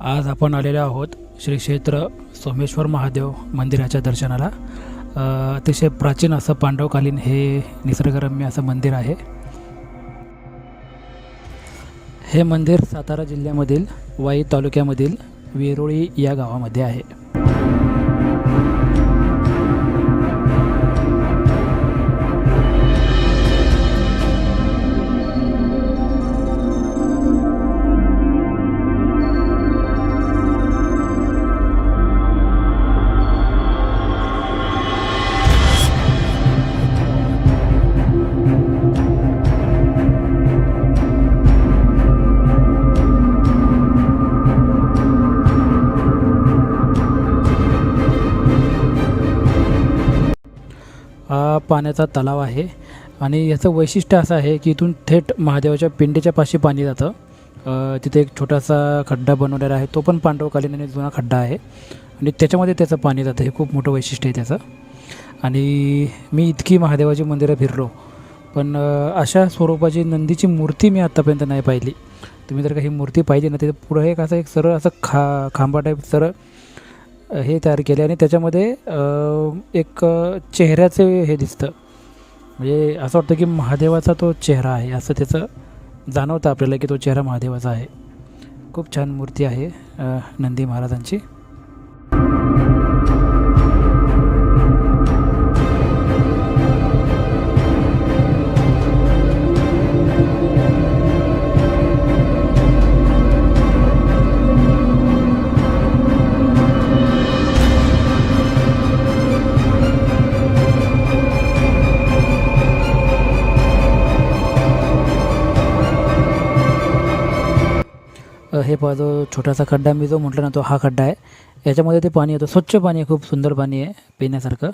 आज आपण आलेलो आहोत श्री क्षेत्र सोमेश्वर महादेव मंदिराच्या दर्शनाला। अतिशय प्राचीन असं पांडवकालीन हे निसर्गरम्य असं मंदिर आहे। हे मंदिर सातारा जिल्ह्यामधील वाई तालुक्यामधील वेरुळी या गावामध्ये आहे। हा पाण्याचा तलाव आहे आणि याचं वैशिष्ट्य असं आहे की इथून थेट महादेवाच्या पिंडीच्या पाशी पाणी जातं। तिथे एक छोटासा खड्डा बनवलेला आहे, तो पण पांडवकालीन आणि जुना खड्डा आहे आणि त्याच्यामध्ये त्याचं पाणी जातं। हे खूप मोठं वैशिष्ट्य आहे त्याचं। आणि मी इतकी महादेवाची मंदिरं फिरलो, पण अशा स्वरूपाची नंदीची मूर्ती मी आत्तापर्यंत नाही पाहिली। तुम्ही जर का ही मूर्ती पाहिली ना, ते पुढं एक असं एक सरळ असं खांबा टाईप सरळ हे तयार केले आणि त्याच्यामध्ये एक चेहऱ्याचे हे दिसतं, म्हणजे असं वाटतं की महादेवाचा तो चेहरा आहे असं त्याचं जाणवतं आपल्याला की तो चेहरा महादेवाचा आहे। खूप छान मूर्ती आहे नंदी महाराजांची। हे पहा, जो छोटासा खड्डा मी जो म्हटलं ना, तो हा खड्डा आहे। याच्यामध्ये ते पाणी येतं, स्वच्छ पाणी आहे, खूप सुंदर पाणी आहे पिण्यासारखं।